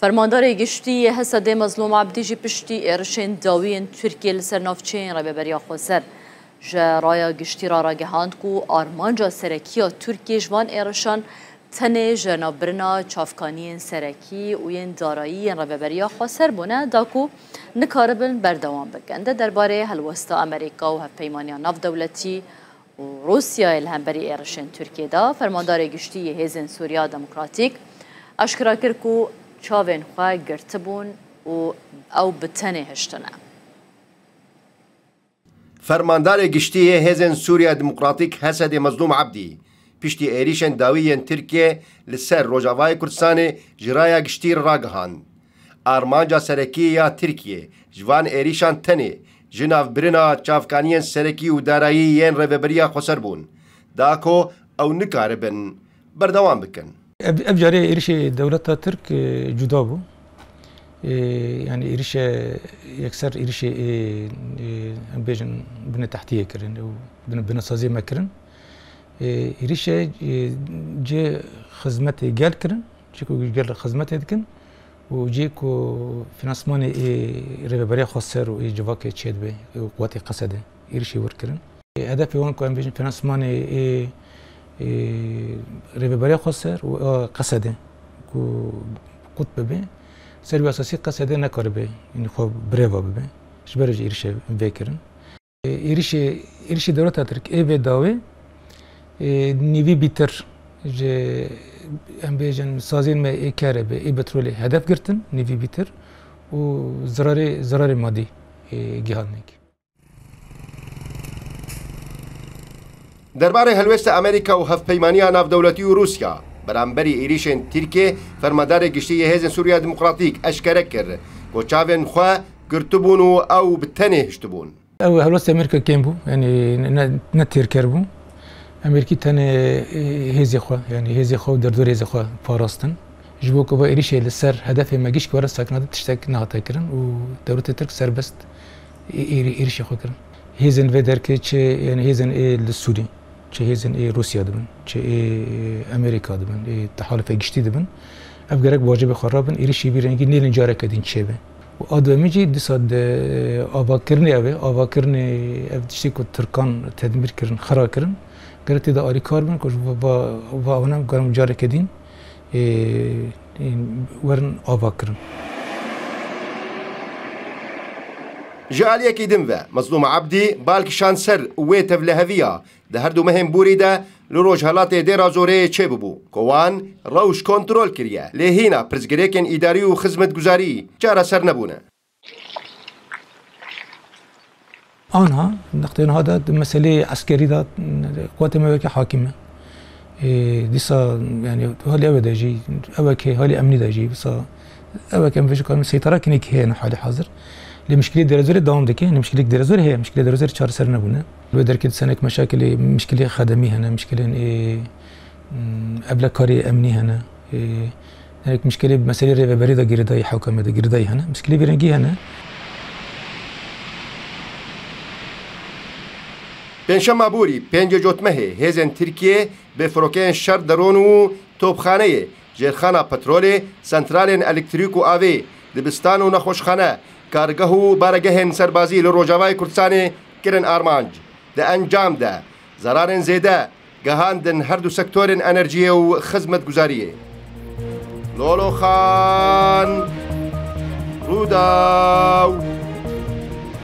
فرماندار گشتی حسد مظلوم عبدی جی پشتی ارشین داوین ترکیه لسر نافچین را ببریا خوسر جرایا گشتی را گهاند کو آرمانجا سرکیا ترکیه جوان ارشان تنه جنابرنا چافکانی سرکی و ین دارایی را ببریا خوسر بونه داکو نکاربن بردوام بکنده درباره هلوستا امریکا و هفپیمانیا ناف دولتی و روسیا الهمبری ارشین ترکیه دا فرماندار گشتی هیزن سوریا دموکراتیک اشکرا کرد کو چاوین خواه گرتبون و او بتنه هشتنه. فرماندار گشتی هیزن سوریا دموکراتیک حسد مظلوم عبدی پشتی ایریشن داویین ترکیه لسر روجاوای کردستان جرایا گشتی راگهان آرمانجا سرکی یا ترکیه جوان ایریشان تنه جناف برنا چافکانین سرکی و دارایی ین روبریا خسر بون داکو او نکاربن بردوام بکن. ابجاري إيرش دولة ترك جدا بو يعني إيرش يكسر إيرش بيجن بنا تحتية كرن أو بنا سازي ما كرن إيرش جي خدمات جال كرن جيكو جال خدمات يدكن وجيكو فينانسمان ربابريا خسر وجواك تشيد به قوات قصده إيرش وركرن هدف هون كان بيجن فينانسمان ربابريا خسر و قصده کو قطب به سر اساسی قصده نکاره به این خو بروا به شبرج ایرش بکرن ایرش دولت ترک ای به داوی نیوی بیتر ج ام بیجن سازین ما ای کاره به ای پترول هدف گرتن نیوی بیتر و ضرر مادی گیهانک درباره هلوست امریکا و هفپیمانیا ناف دولتی و روسیا برانبری ایریشن ترکیه فرماندار گشتی هیزن سوریا دموکراتیک اشکره کرد که چاوین خواه گرتبون و او بتنه هشتبون. او هلوست امریکا کم بو یعنی نتیر کربو امریکی تنه هیزی خواه یعنی هیزی خواه در دور هیزی خواه پاراستن جبو که با ایریشه لسر هدف مگیش که ورس ساکناده تشتک نهاتا کرن و دولت ترک سربست ایریشه خواه کرن هیزن و درکه چه یعنی هیزن لسوری چه هیزن روسیا دبن چه امریکا دبن تحالف گشتی دبن افگرک واجب خرابن ایریشی بیرنگی نیلن جاره کدین چه به و آدمی جی دیساد آواکرنی آواکرنی افتشتی که ترکان تدمیر کردن خرا کردن گرتی دا آری کار بن که و آنم گرم جاره کدین ورن آواکرن جالية كيدنفا مظلوم عبدي بالك شانسر ويتف لهفيا ده هردو مهم بوريدا لروج هالاتي ديرا زوري تشيببو كوان روش كنترول كريا لهينا برزقريكن إداري وخدمة جزاري جارة سر نبونا آنها نقطين هذا مسألة عسكري ده قوات الملكية حاكمة ديسا يعني هالي أبدا جي أبكي هالي أمني ده جي بس أبكي مفيش كلام سيطرة كنيك هي حالي حاضر لمشكلة درازوري دوام دكي مشكلة درازوري هي مشكلة درازوري شهر سر نبونا بدر كده سنك مشاكل مشكلة خدمي هنا مشكلة قبل كاري أمني هنا هناك مشكلة مسألة ربابريدا جرداي حوكمة جرداي هنا مشكلة بيرنجي هنا پنجشنبه بوری 5 جوتمه هیزن ترکیه به فروکن شر درون و توپخانه جرخانه پترول سنترال الکتریک و آوی دبستان و نخوشخانه کارگاه و بارگهن سربازی لروجاوای کردستان کرن آرمانج ده انجام ده ضرار زیده گهاندن هر دو سکتور انرژی و خدمت گزاریه لولو خان روداو